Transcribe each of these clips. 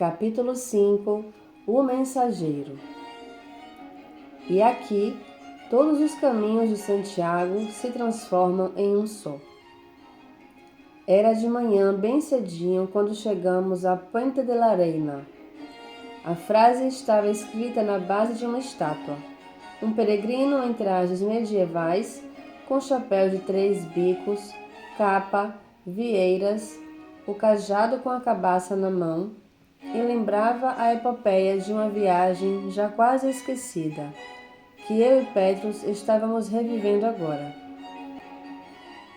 Capítulo 5 O Mensageiro. E aqui, todos os caminhos de Santiago se transformam em um só. Era de manhã bem cedinho quando chegamos a Puente de la Reina. A frase estava escrita na base de uma estátua. Um peregrino em trajes medievais, com chapéu de 3 bicos, capa, vieiras, o cajado com a cabaça na mão, e lembrava a epopeia de uma viagem já quase esquecida, que eu e Petrus estávamos revivendo agora.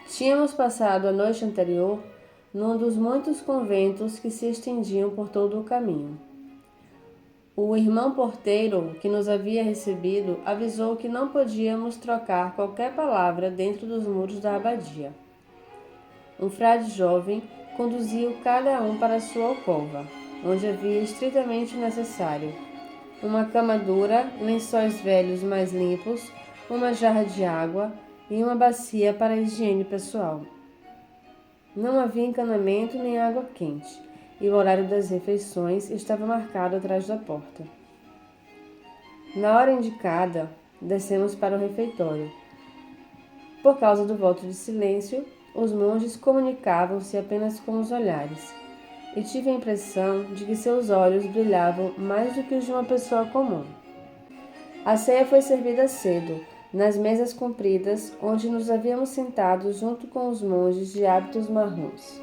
Tínhamos passado a noite anterior num dos muitos conventos que se estendiam por todo o caminho. O irmão porteiro que nos havia recebido avisou que não podíamos trocar qualquer palavra dentro dos muros da abadia. Um frade jovem conduziu cada um para sua alcova, onde havia estritamente necessário uma cama dura, lençóis velhos mais limpos, uma jarra de água e uma bacia para a higiene pessoal. Não havia encanamento nem água quente, e o horário das refeições estava marcado atrás da porta. Na hora indicada, descemos para o refeitório. Por causa do voto de silêncio, os monges comunicavam-se apenas com os olhares, e tive a impressão de que seus olhos brilhavam mais do que os de uma pessoa comum. A ceia foi servida cedo, nas mesas compridas, onde nos havíamos sentado junto com os monges de hábitos marrons.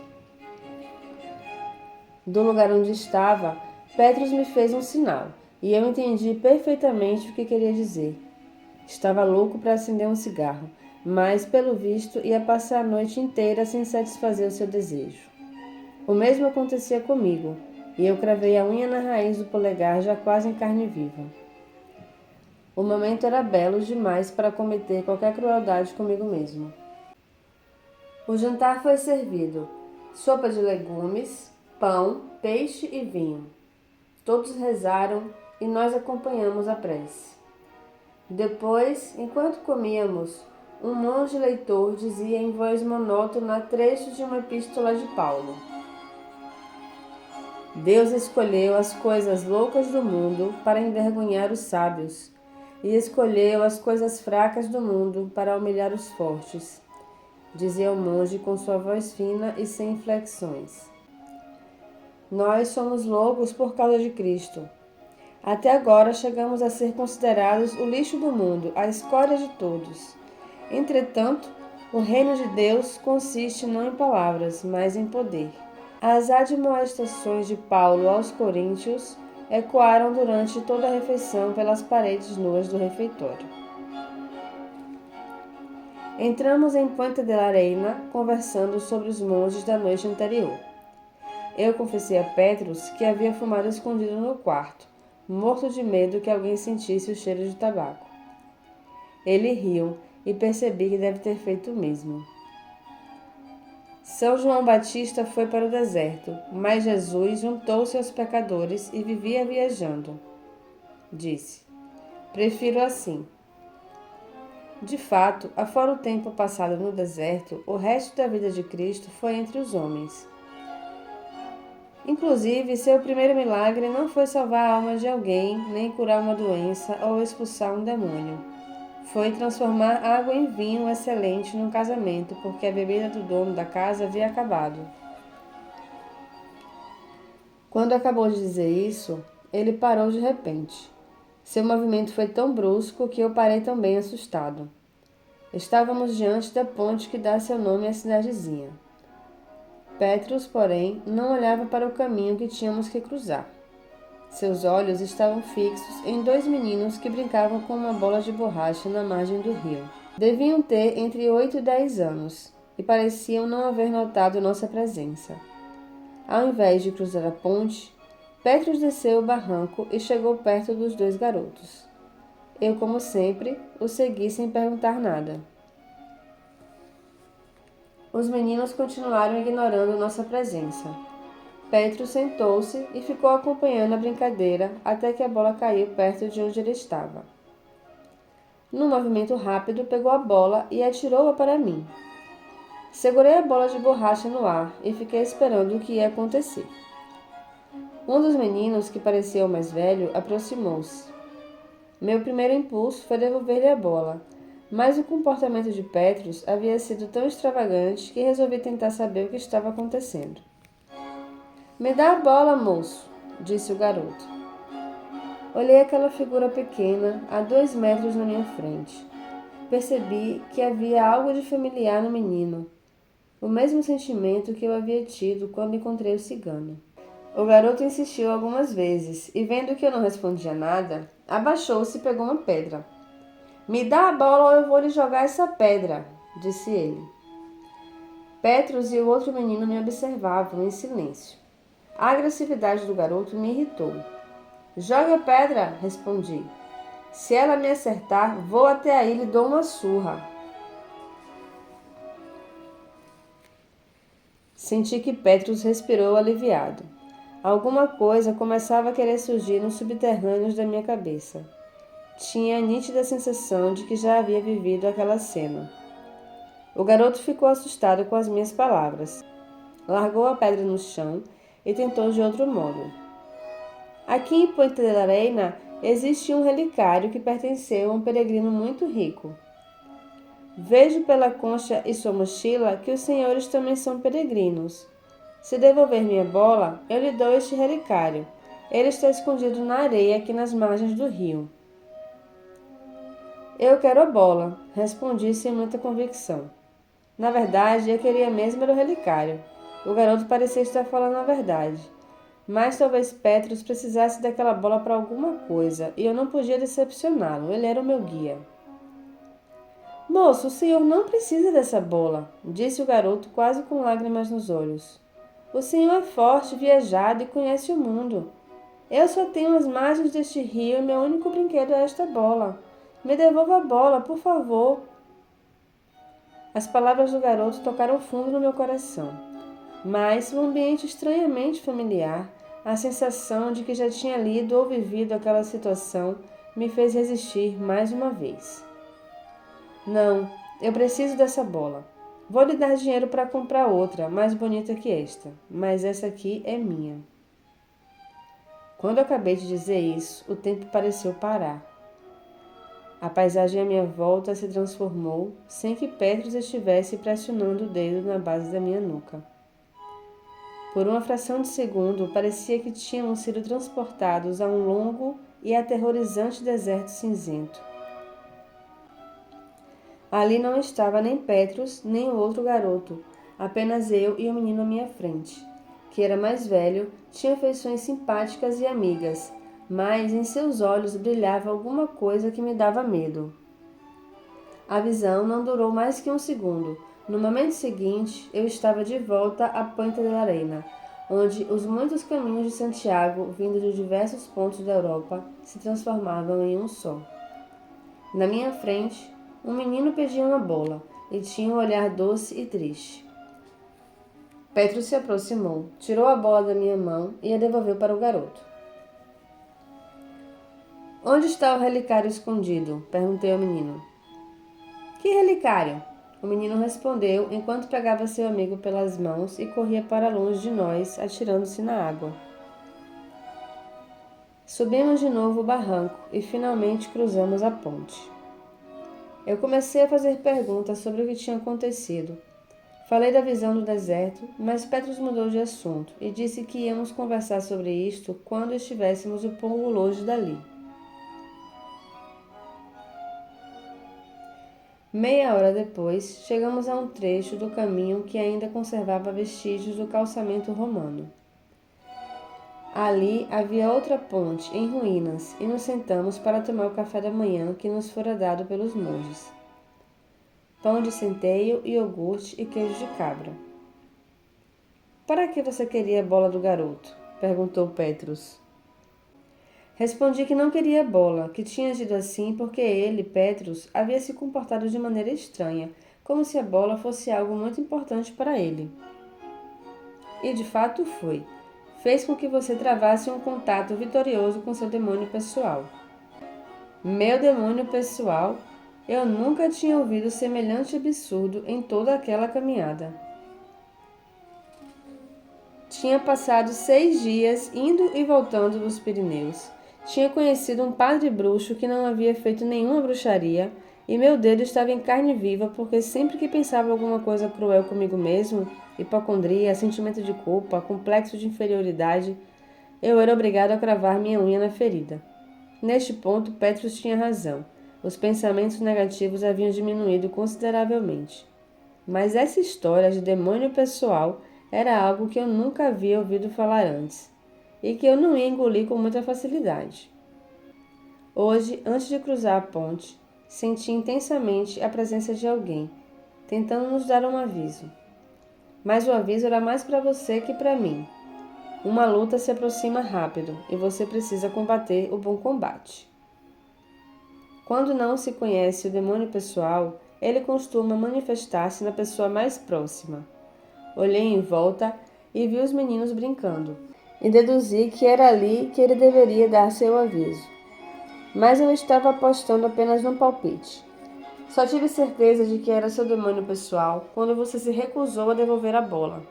Do lugar onde estava, Petrus me fez um sinal, e eu entendi perfeitamente o que queria dizer. Estava louco para acender um cigarro, mas, pelo visto, ia passar a noite inteira sem satisfazer o seu desejo. O mesmo acontecia comigo, e eu cravei a unha na raiz do polegar já quase em carne viva. O momento era belo demais para cometer qualquer crueldade comigo mesmo. O jantar foi servido: sopa de legumes, pão, peixe e vinho. Todos rezaram e nós acompanhamos a prece. Depois, enquanto comíamos, um monge leitor dizia em voz monótona trechos de uma epístola de Paulo. Deus escolheu as coisas loucas do mundo para envergonhar os sábios, e escolheu as coisas fracas do mundo para humilhar os fortes, dizia o monge com sua voz fina e sem inflexões. Nós somos loucos por causa de Cristo. Até agora chegamos a ser considerados o lixo do mundo, a escória de todos. Entretanto, o reino de Deus consiste não em palavras, mas em poder. As admoestações de Paulo aos coríntios ecoaram durante toda a refeição pelas paredes nuas do refeitório. Entramos em Puente de la Reina conversando sobre os monges da noite anterior. Eu confessei a Petrus que havia fumado escondido no quarto, morto de medo que alguém sentisse o cheiro de tabaco. Ele riu e percebi que deve ter feito o mesmo. São João Batista foi para o deserto, mas Jesus juntou-se aos pecadores e vivia viajando. Disse: prefiro assim. De fato, afora o tempo passado no deserto, o resto da vida de Cristo foi entre os homens. Inclusive, seu primeiro milagre não foi salvar a alma de alguém, nem curar uma doença ou expulsar um demônio. Foi transformar água em vinho excelente num casamento, porque a bebida do dono da casa havia acabado. Quando acabou de dizer isso, ele parou de repente. Seu movimento foi tão brusco que eu parei também assustado. Estávamos diante da ponte que dá seu nome à cidadezinha. Petrus, porém, não olhava para o caminho que tínhamos que cruzar. Seus olhos estavam fixos em 2 meninos que brincavam com uma bola de borracha na margem do rio. Deviam ter entre 8 e 10 anos, e pareciam não haver notado nossa presença. Ao invés de cruzar a ponte, Petrus desceu o barranco e chegou perto dos 2 garotos. Eu, como sempre, o segui sem perguntar nada. Os meninos continuaram ignorando nossa presença. Petrus sentou-se e ficou acompanhando a brincadeira até que a bola caiu perto de onde ele estava. Num movimento rápido, pegou a bola e atirou-a para mim. Segurei a bola de borracha no ar e fiquei esperando o que ia acontecer. Um dos meninos, que parecia o mais velho, aproximou-se. Meu primeiro impulso foi devolver-lhe a bola, mas o comportamento de Petrus havia sido tão extravagante que resolvi tentar saber o que estava acontecendo. Me dá a bola, moço, disse o garoto. Olhei aquela figura pequena, a 2 metros na minha frente. Percebi que havia algo de familiar no menino, o mesmo sentimento que eu havia tido quando encontrei o cigano. O garoto insistiu algumas vezes e, vendo que eu não respondia nada, abaixou-se e pegou uma pedra. Me dá a bola ou eu vou lhe jogar essa pedra, disse ele. Petrus e o outro menino me observavam em silêncio. A agressividade do garoto me irritou. Jogue a pedra, respondi. Se ela me acertar, vou até aí e lhe dou uma surra. Senti que Petrus respirou aliviado. Alguma coisa começava a querer surgir nos subterrâneos da minha cabeça. Tinha a nítida sensação de que já havia vivido aquela cena. O garoto ficou assustado com as minhas palavras. Largou a pedra no chão e tentou de outro modo. Aqui em Puente de la Reina existe um relicário que pertenceu a um peregrino muito rico. Vejo pela concha e sua mochila que os senhores também são peregrinos. Se devolver minha bola, eu lhe dou este relicário. Ele está escondido na areia aqui nas margens do rio. Eu quero a bola, respondi sem muita convicção. Na verdade, eu queria mesmo era o relicário. O garoto parecia estar falando a verdade. Mas talvez Petrus precisasse daquela bola para alguma coisa, e eu não podia decepcioná-lo, ele era o meu guia. Moço, o senhor não precisa dessa bola, disse o garoto quase com lágrimas nos olhos. O senhor é forte, viajado e conhece o mundo. Eu só tenho as margens deste rio e meu único brinquedo é esta bola. Me devolva a bola, por favor. As palavras do garoto tocaram fundo no meu coração, mas um ambiente estranhamente familiar, a sensação de que já tinha lido ou vivido aquela situação, me fez resistir mais uma vez. Não, eu preciso dessa bola. Vou lhe dar dinheiro para comprar outra, mais bonita que esta, mas essa aqui é minha. Quando eu acabei de dizer isso, o tempo pareceu parar. A paisagem à minha volta se transformou sem que Petrus estivesse pressionando o dedo na base da minha nuca. Por uma fração de segundo, parecia que tínhamos sido transportados a um longo e aterrorizante deserto cinzento. Ali não estava nem Petrus, nem o outro garoto, apenas eu e o menino à minha frente, que era mais velho, tinha feições simpáticas e amigas, mas em seus olhos brilhava alguma coisa que me dava medo. A visão não durou mais que um segundo. No momento seguinte, eu estava de volta a Puente de la Reina, onde os muitos caminhos de Santiago, vindo de diversos pontos da Europa, se transformavam em um só. Na minha frente, um menino pedia uma bola e tinha um olhar doce e triste. Petrus se aproximou, tirou a bola da minha mão e a devolveu para o garoto. Onde está o relicário escondido? Perguntei ao menino. Que relicário? O menino respondeu enquanto pegava seu amigo pelas mãos e corria para longe de nós, atirando-se na água. Subimos de novo o barranco e finalmente cruzamos a ponte. Eu comecei a fazer perguntas sobre o que tinha acontecido. Falei da visão do deserto, mas Petrus mudou de assunto e disse que íamos conversar sobre isto quando estivéssemos um pouco longe dali. Meia hora depois, chegamos a um trecho do caminho que ainda conservava vestígios do calçamento romano. Ali havia outra ponte em ruínas e nos sentamos para tomar o café da manhã que nos fora dado pelos monges. Pão de centeio, iogurte e queijo de cabra. Para que você queria a bola do garoto? Perguntou Petrus. Respondi que não queria bola, que tinha agido assim porque ele, Petrus, havia se comportado de maneira estranha, como se a bola fosse algo muito importante para ele. E de fato foi. Fez com que você travasse um contato vitorioso com seu demônio pessoal. Meu demônio pessoal? Eu nunca tinha ouvido semelhante absurdo em toda aquela caminhada. Tinha passado 6 dias indo e voltando dos Pirineus. Tinha conhecido um padre bruxo que não havia feito nenhuma bruxaria, e meu dedo estava em carne viva porque sempre que pensava alguma coisa cruel comigo mesmo, hipocondria, sentimento de culpa, complexo de inferioridade, eu era obrigado a cravar minha unha na ferida. Neste ponto, Petrus tinha razão. Os pensamentos negativos haviam diminuído consideravelmente. Mas essa história de demônio pessoal era algo que eu nunca havia ouvido falar antes, e que eu não ia engolir com muita facilidade. Hoje, antes de cruzar a ponte, senti intensamente a presença de alguém, tentando nos dar um aviso. Mas o aviso era mais para você que para mim. Uma luta se aproxima rápido e você precisa combater o bom combate. Quando não se conhece o demônio pessoal, ele costuma manifestar-se na pessoa mais próxima. Olhei em volta e vi os meninos brincando, e deduzi que era ali que ele deveria dar seu aviso. Mas eu estava apostando apenas num palpite. Só tive certeza de que era seu demônio pessoal quando você se recusou a devolver a bola.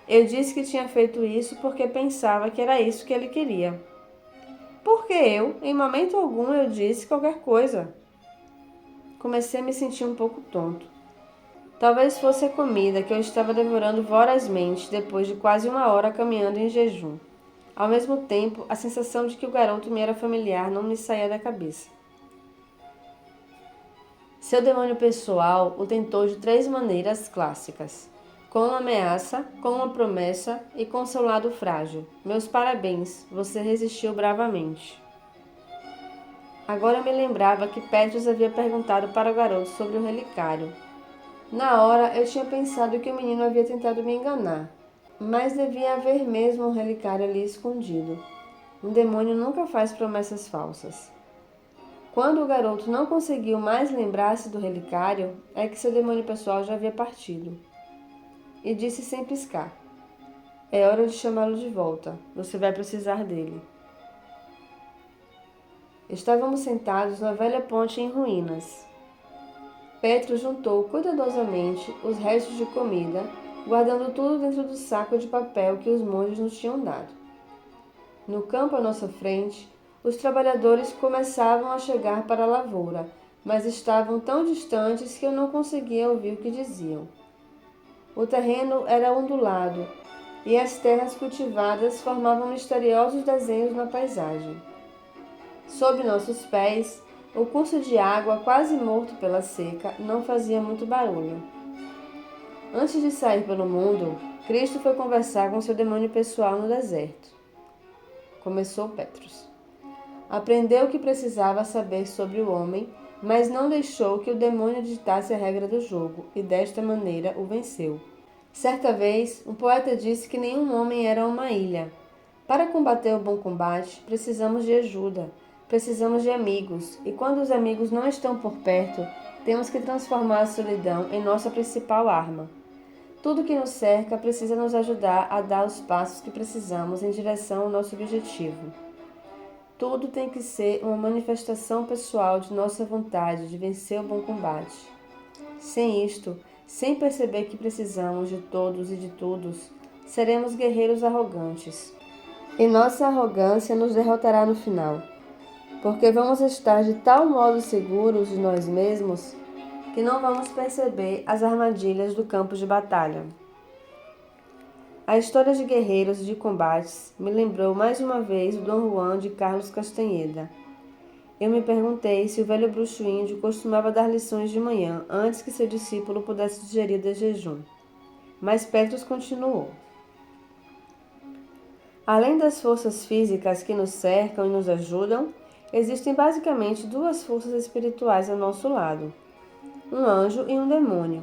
Eu disse que tinha feito isso porque pensava que era isso que ele queria. Porque em momento algum, eu disse qualquer coisa. Comecei a me sentir um pouco tonto. Talvez fosse a comida que eu estava devorando vorazmente depois de quase 1 hora caminhando em jejum. Ao mesmo tempo, a sensação de que o garoto me era familiar não me saía da cabeça. Seu demônio pessoal o tentou de 3 maneiras clássicas: com uma ameaça, com uma promessa e com seu lado frágil. Meus parabéns, você resistiu bravamente. Agora me lembrava que Petrus havia perguntado para o garoto sobre o relicário. Na hora eu tinha pensado que o menino havia tentado me enganar, mas devia haver mesmo um relicário ali escondido. Um demônio nunca faz promessas falsas. Quando o garoto não conseguiu mais lembrar-se do relicário, é que seu demônio pessoal já havia partido. E disse sem piscar: é hora de chamá-lo de volta. Você vai precisar dele. Estávamos sentados na velha ponte em ruínas. Petro juntou cuidadosamente os restos de comida, guardando tudo dentro do saco de papel que os monges nos tinham dado. No campo à nossa frente, os trabalhadores começavam a chegar para a lavoura, mas estavam tão distantes que eu não conseguia ouvir o que diziam. O terreno era ondulado e as terras cultivadas formavam misteriosos desenhos na paisagem. Sob nossos pés, o curso de água, quase morto pela seca, não fazia muito barulho. Antes de sair pelo mundo, Cristo foi conversar com seu demônio pessoal no deserto. Começou Petrus. Aprendeu o que precisava saber sobre o homem, mas não deixou que o demônio ditasse a regra do jogo, e desta maneira o venceu. Certa vez, um poeta disse que nenhum homem era uma ilha. Para combater o bom combate, precisamos de ajuda, precisamos de amigos, e quando os amigos não estão por perto, temos que transformar a solidão em nossa principal arma. Tudo que nos cerca precisa nos ajudar a dar os passos que precisamos em direção ao nosso objetivo. Tudo tem que ser uma manifestação pessoal de nossa vontade de vencer o bom combate. Sem isto, sem perceber que precisamos de todos e de todos, seremos guerreiros arrogantes. E nossa arrogância nos derrotará no final, porque vamos estar de tal modo seguros de nós mesmos que não vamos perceber as armadilhas do campo de batalha. A história de guerreiros e de combates me lembrou mais uma vez o Dom Juan de Carlos Castanheda. Eu me perguntei se o velho bruxo índio costumava dar lições de manhã antes que seu discípulo pudesse digerir de jejum. Mas Petrus continuou. Além das forças físicas que nos cercam e nos ajudam, existem basicamente 2 forças espirituais ao nosso lado: um anjo e um demônio.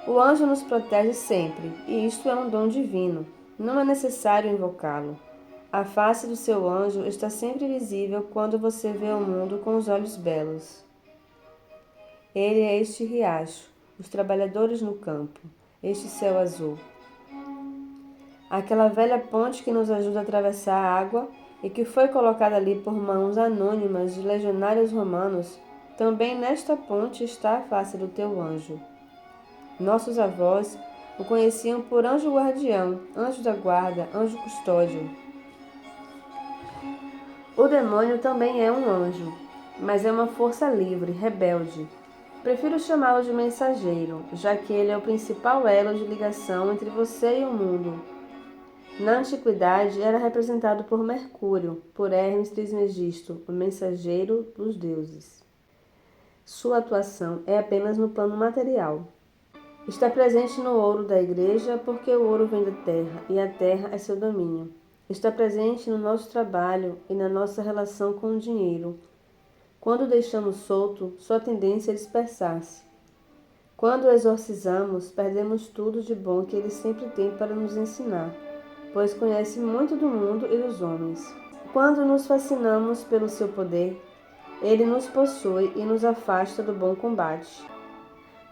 O anjo nos protege sempre, e isto é um dom divino. Não é necessário invocá-lo. A face do seu anjo está sempre visível quando você vê o mundo com os olhos belos. Ele é este riacho, os trabalhadores no campo, este céu azul. Aquela velha ponte que nos ajuda a atravessar a água e que foi colocada ali por mãos anônimas de legionários romanos, também nesta ponte está a face do teu anjo. Nossos avós o conheciam por anjo guardião, anjo da guarda, anjo custódio. O demônio também é um anjo, mas é uma força livre, rebelde. Prefiro chamá-lo de mensageiro, já que ele é o principal elo de ligação entre você e o mundo. Na antiguidade, era representado por Mercúrio, por Hermes Trismegisto, o mensageiro dos deuses. Sua atuação é apenas no plano material. Está presente no ouro da igreja porque o ouro vem da terra e a terra é seu domínio. Está presente no nosso trabalho e na nossa relação com o dinheiro. Quando o deixamos solto, sua tendência é dispersar-se. Quando o exorcizamos, perdemos tudo de bom que ele sempre tem para nos ensinar, pois conhece muito do mundo e dos homens. Quando nos fascinamos pelo seu poder, ele nos possui e nos afasta do bom combate.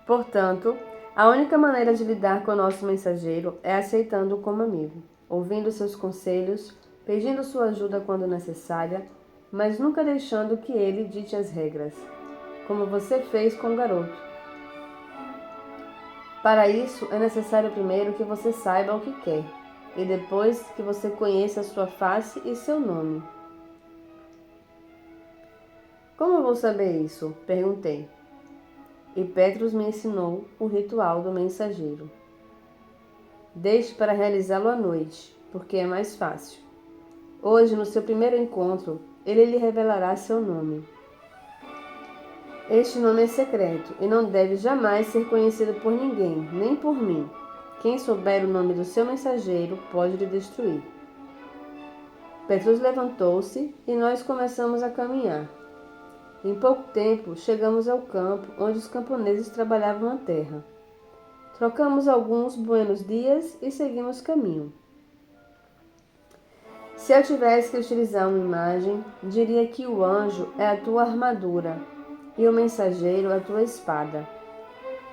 Portanto, a única maneira de lidar com o nosso mensageiro é aceitando-o como amigo, ouvindo seus conselhos, pedindo sua ajuda quando necessária, mas nunca deixando que ele dite as regras, como você fez com o garoto. Para isso, é necessário primeiro que você saiba o que quer, e depois que você conheça sua face e seu nome. Como vou saber isso? Perguntei. E Petrus me ensinou o ritual do mensageiro. Deixe para realizá-lo à noite, porque é mais fácil. Hoje, no seu primeiro encontro, ele lhe revelará seu nome. Este nome é secreto e não deve jamais ser conhecido por ninguém, nem por mim. Quem souber o nome do seu mensageiro pode lhe destruir. Petrus levantou-se e nós começamos a caminhar. Em pouco tempo, chegamos ao campo onde os camponeses trabalhavam a terra. Trocamos alguns buenos dias e seguimos caminho. Se eu tivesse que utilizar uma imagem, diria que o anjo é a tua armadura e o mensageiro a tua espada.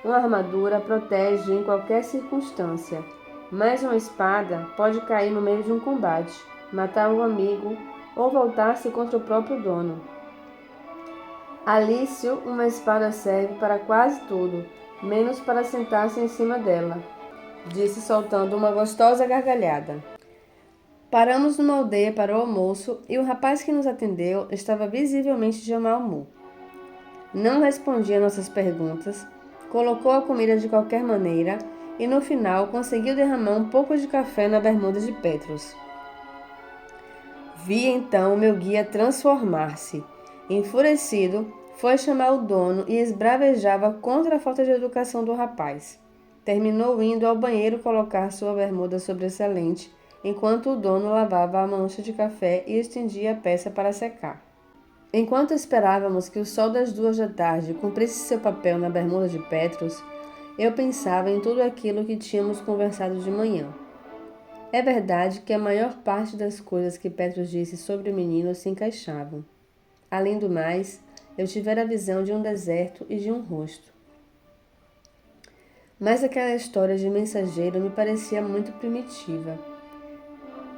Uma armadura protege em qualquer circunstância, mas uma espada pode cair no meio de um combate, matar um amigo ou voltar-se contra o próprio dono. Alício, uma espada serve para quase tudo, menos para sentar-se em cima dela, disse soltando uma gostosa gargalhada. Paramos numa aldeia para o almoço e o rapaz que nos atendeu estava visivelmente de mau humor. Não respondia nossas perguntas, colocou a comida de qualquer maneira e no final conseguiu derramar um pouco de café na bermuda de Petrus. Vi então o meu guia transformar-se. Enfurecido, foi chamar o dono e esbravejava contra a falta de educação do rapaz. Terminou indo ao banheiro colocar sua bermuda sobressalente, enquanto o dono lavava a mancha de café e estendia a peça para secar. Enquanto esperávamos que o sol das 2 da tarde cumprisse seu papel na bermuda de Petrus, eu pensava em tudo aquilo que tínhamos conversado de manhã. É verdade que a maior parte das coisas que Petrus disse sobre o menino se encaixavam. Além do mais, eu tivera a visão de um deserto e de um rosto. Mas aquela história de mensageiro me parecia muito primitiva.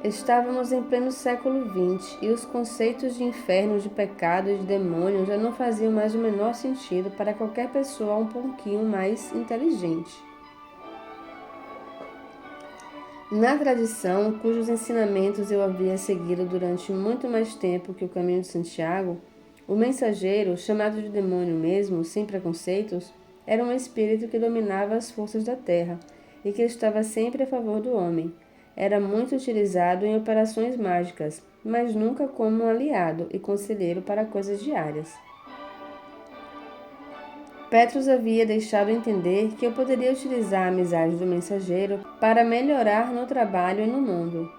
Estávamos em pleno século XX e os conceitos de inferno, de pecado e de demônio já não faziam mais o menor sentido para qualquer pessoa um pouquinho mais inteligente. Na tradição, cujos ensinamentos eu havia seguido durante muito mais tempo que o caminho de Santiago, o mensageiro, chamado de demônio mesmo, sem preconceitos, era um espírito que dominava as forças da terra e que estava sempre a favor do homem. Era muito utilizado em operações mágicas, mas nunca como um aliado e conselheiro para coisas diárias. Petrus havia deixado entender que eu poderia utilizar a amizade do mensageiro para melhorar no trabalho e no mundo.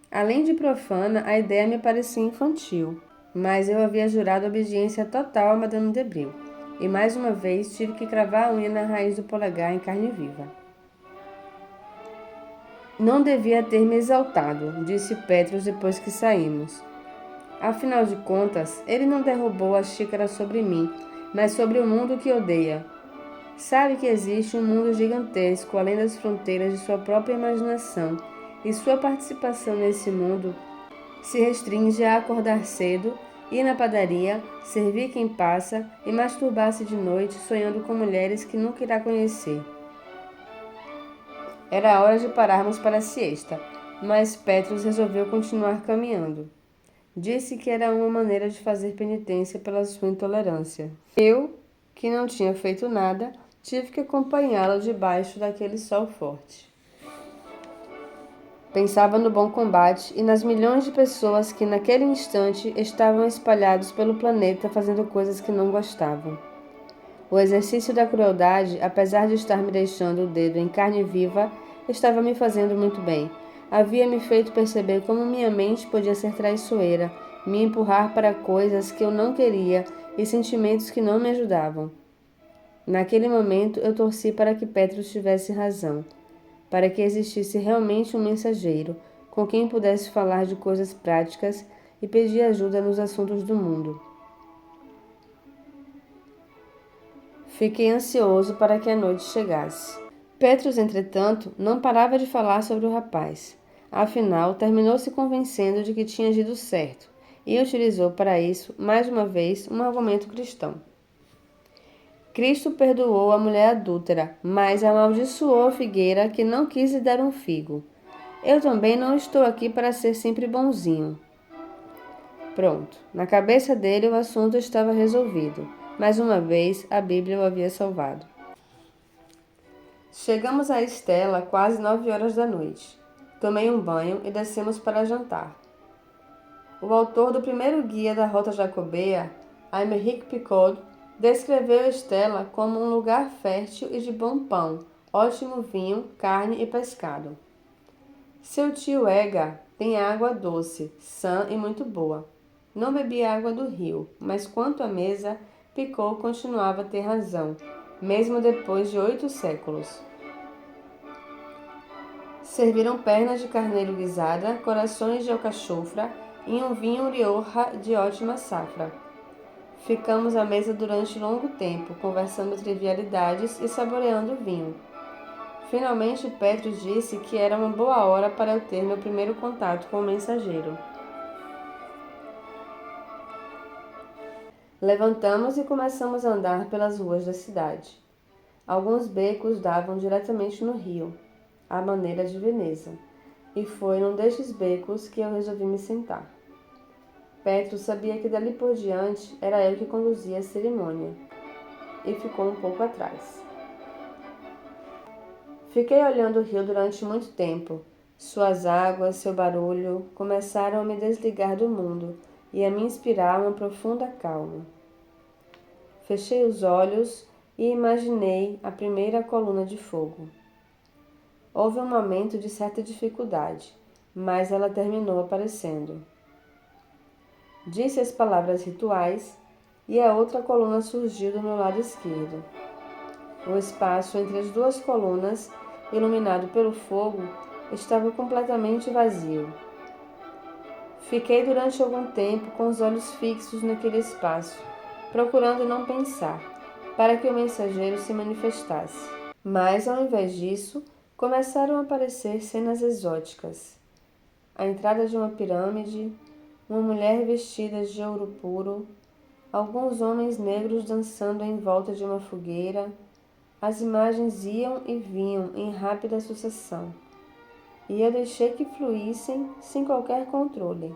Além de profana, a ideia me parecia infantil, mas eu havia jurado obediência total a Madame de Bril, e mais uma vez tive que cravar a unha na raiz do polegar em carne viva. Não devia ter me exaltado, disse Petrus depois que saímos. Afinal de contas, ele não derrubou a xícara sobre mim, mas sobre o mundo que odeia. Sabe que existe um mundo gigantesco além das fronteiras de sua própria imaginação, e sua participação nesse mundo se restringe a acordar cedo, ir na padaria, servir quem passa e masturbar-se de noite sonhando com mulheres que nunca irá conhecer. Era hora de pararmos para a siesta, mas Petrus resolveu continuar caminhando. Disse que era uma maneira de fazer penitência pela sua intolerância. Eu, que não tinha feito nada, tive que acompanhá-lo debaixo daquele sol forte. Pensava no bom combate e nas milhões de pessoas que naquele instante estavam espalhados pelo planeta fazendo coisas que não gostavam. O exercício da crueldade, apesar de estar me deixando o dedo em carne viva, estava me fazendo muito bem. Havia me feito perceber como minha mente podia ser traiçoeira, me empurrar para coisas que eu não queria e sentimentos que não me ajudavam. Naquele momento, eu torci para que Petrus tivesse razão, para que existisse realmente um mensageiro com quem pudesse falar de coisas práticas e pedir ajuda nos assuntos do mundo. Fiquei ansioso para que a noite chegasse. Petrus, entretanto, não parava de falar sobre o rapaz. Afinal, terminou se convencendo de que tinha agido certo e utilizou para isso, mais uma vez, um argumento cristão. Cristo perdoou a mulher adúltera, mas amaldiçoou a figueira que não quis lhe dar um figo. Eu também não estou aqui para ser sempre bonzinho. Pronto, na cabeça dele o assunto estava resolvido. Mais uma vez, a Bíblia o havia salvado. Chegamos a Estela quase 9 horas da noite. Tomei um banho e descemos para jantar. O autor do primeiro guia da Rota Jacobeia, Aymeric Picot, descreveu Estela como um lugar fértil e de bom pão, ótimo vinho, carne e pescado. Seu tio Ega tem água doce, sã e muito boa. Não bebi água do rio, mas quanto à mesa, Picot continuava a ter razão, mesmo depois de 8 séculos. Serviram pernas de carneiro guisada, corações de alcachofra e um vinho Rioja de ótima safra. Ficamos à mesa durante longo tempo, conversando trivialidades e saboreando o vinho. Finalmente, Petrus disse que era uma boa hora para eu ter meu primeiro contato com o mensageiro. Levantamos e começamos a andar pelas ruas da cidade. Alguns becos davam diretamente no rio, à maneira de Veneza, e foi num destes becos que eu resolvi me sentar. Petrus sabia que dali por diante era eu que conduzia a cerimônia, e ficou um pouco atrás. Fiquei olhando o rio durante muito tempo. Suas águas, seu barulho, começaram a me desligar do mundo e a me inspirar uma profunda calma. Fechei os olhos e imaginei a primeira coluna de fogo. Houve um momento de certa dificuldade, mas ela terminou aparecendo. Disse as palavras rituais e a outra coluna surgiu do meu lado esquerdo. O espaço entre as duas colunas, iluminado pelo fogo, estava completamente vazio. Fiquei durante algum tempo com os olhos fixos naquele espaço, procurando não pensar, para que o mensageiro se manifestasse. Mas, ao invés disso, começaram a aparecer cenas exóticas. A entrada de uma pirâmide, uma mulher vestida de ouro puro, alguns homens negros dançando em volta de uma fogueira. As imagens iam e vinham em rápida sucessão, e eu deixei que fluíssem sem qualquer controle.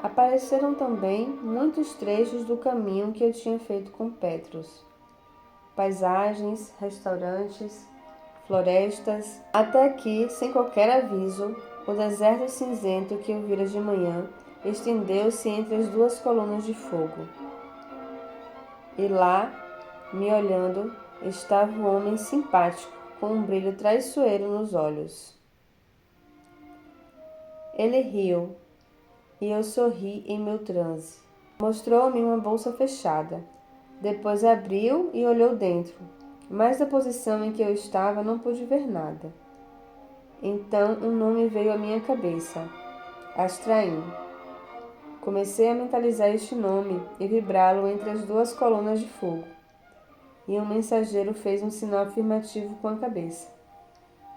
Apareceram também muitos trechos do caminho que eu tinha feito com Petrus. Paisagens, restaurantes, florestas, até que, sem qualquer aviso, o deserto cinzento que eu vira de manhã estendeu-se entre as duas colunas de fogo. E lá, me olhando, estava o homem simpático, com um brilho traiçoeiro nos olhos. Ele riu, e eu sorri em meu transe. Mostrou-me uma bolsa fechada. Depois abriu e olhou dentro, mas da posição em que eu estava não pude ver nada. Então um nome veio à minha cabeça: Astraim. Comecei a mentalizar este nome e vibrá-lo entre as duas colunas de fogo. E um mensageiro fez um sinal afirmativo com a cabeça.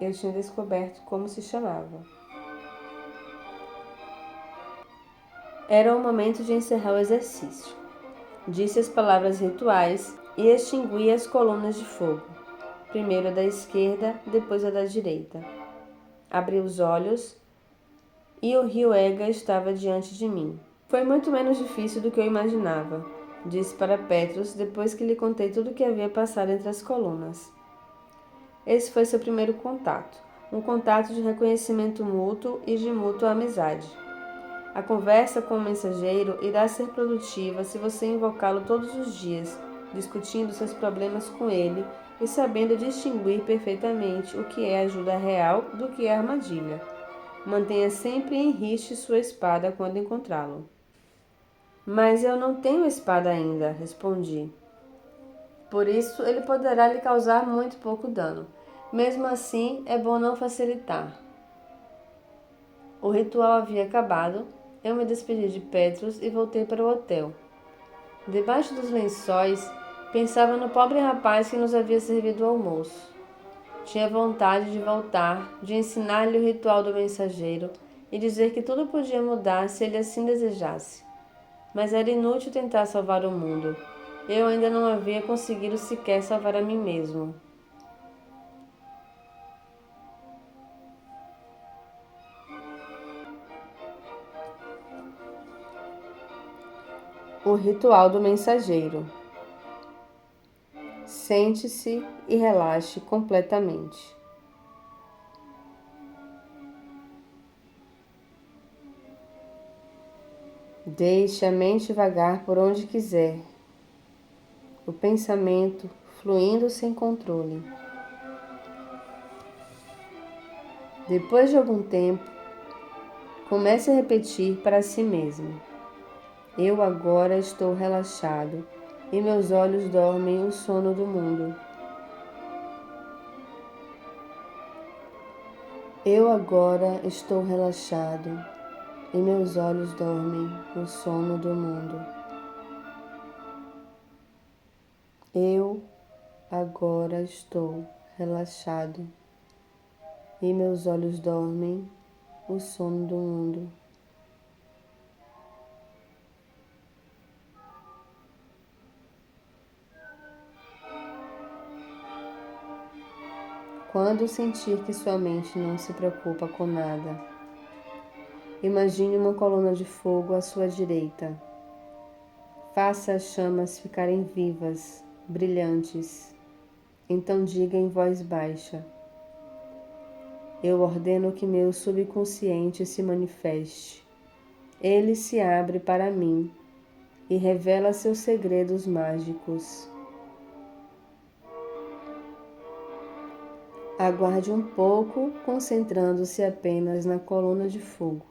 Eu tinha descoberto como se chamava. Era o momento de encerrar o exercício. Disse as palavras rituais e extingui as colunas de fogo. primeiro a da esquerda, depois a da direita. Abri os olhos e o rio Ega estava diante de mim. Foi muito menos difícil do que eu imaginava, disse para Petros depois que lhe contei tudo o que havia passado entre as colunas. Esse foi seu primeiro contato, um contato de reconhecimento mútuo e de mútua amizade. A conversa com o mensageiro irá ser produtiva se você invocá-lo todos os dias, discutindo seus problemas com ele e sabendo distinguir perfeitamente o que é ajuda real do que é armadilha. Mantenha sempre em riste sua espada quando encontrá-lo. Mas eu não tenho espada ainda, respondi. Por isso, ele poderá lhe causar muito pouco dano. Mesmo assim, é bom não facilitar. O ritual havia acabado, eu me despedi de Petros e voltei para o hotel. Debaixo dos lençóis, pensava no pobre rapaz que nos havia servido o almoço. Tinha vontade de voltar, de ensinar-lhe o ritual do mensageiro e dizer que tudo podia mudar se ele assim desejasse. Mas era inútil tentar salvar o mundo. Eu ainda não havia conseguido sequer salvar a mim mesmo. O ritual do mensageiro. Sente-se e relaxe completamente. Deixe a mente vagar por onde quiser, o pensamento fluindo sem controle. Depois de algum tempo, comece a repetir para si mesmo: eu agora estou relaxado e meus olhos dormem o sono do mundo. Eu agora estou relaxado e meus olhos dormem o sono do mundo. Eu agora estou relaxado e meus olhos dormem o sono do mundo. Quando sentir que sua mente não se preocupa com nada, imagine uma coluna de fogo à sua direita. Faça as chamas ficarem vivas, brilhantes. Então diga em voz baixa: eu ordeno que meu subconsciente se manifeste. Ele se abre para mim e revela seus segredos mágicos. Aguarde um pouco, concentrando-se apenas na coluna de fogo.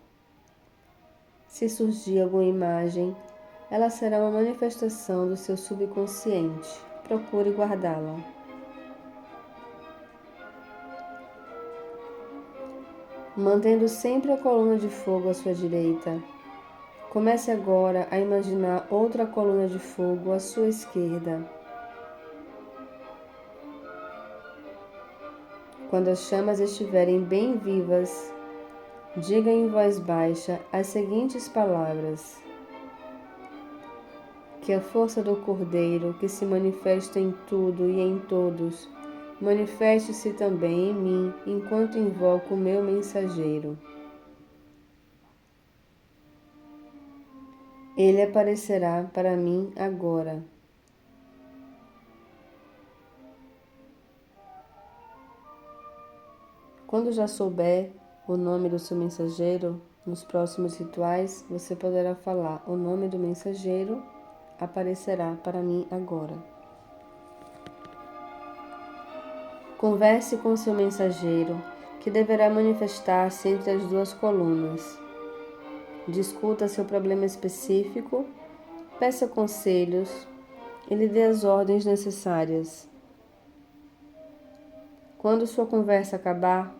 Se surgir alguma imagem, ela será uma manifestação do seu subconsciente. Procure guardá-la. Mantendo sempre a coluna de fogo à sua direita, comece agora a imaginar outra coluna de fogo à sua esquerda. Quando as chamas estiverem bem vivas, diga em voz baixa as seguintes palavras: que a força do Cordeiro, que se manifesta em tudo e em todos, manifeste-se também em mim, enquanto invoco o meu mensageiro. Ele aparecerá para mim agora. Quando já souber o nome do seu mensageiro, nos próximos rituais, você poderá falar: o nome do mensageiro aparecerá para mim agora. Converse com seu mensageiro, que deverá manifestar-se entre as duas colunas. Discuta seu problema específico, peça conselhos e lhe dê as ordens necessárias. Quando sua conversa acabar,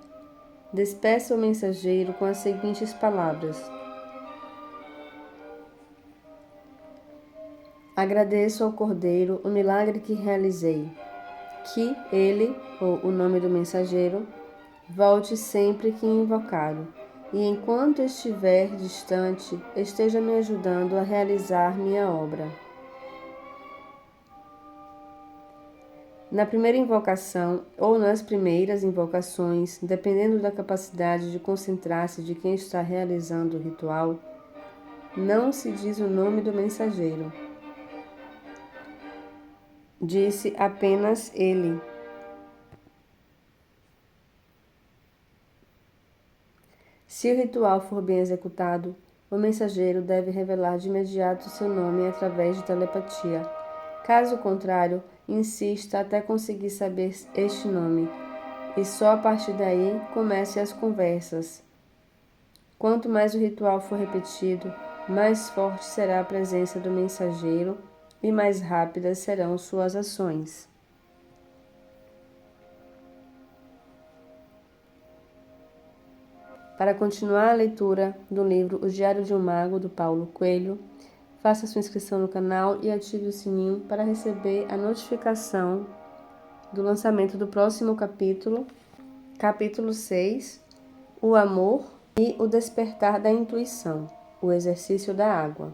despeça o mensageiro com as seguintes palavras: agradeço ao Cordeiro o milagre que realizei. Que ele, ou o nome do mensageiro, volte sempre que invocado, e enquanto estiver distante, esteja me ajudando a realizar minha obra. Na primeira invocação ou nas primeiras invocações, dependendo da capacidade de concentrar-se de quem está realizando o ritual, não se diz o nome do mensageiro. Disse apenas ele. Se o ritual for bem executado, o mensageiro deve revelar de imediato seu nome através de telepatia. Caso contrário, insista até conseguir saber este nome, e só a partir daí comece as conversas. Quanto mais o ritual for repetido, mais forte será a presença do mensageiro e mais rápidas serão suas ações. Para continuar a leitura do livro O Diário de um Mago, do Paulo Coelho, faça sua inscrição no canal e ative o sininho para receber a notificação do lançamento do próximo capítulo, capítulo 6, O Amor e o Despertar da Intuição, o Exercício da Água.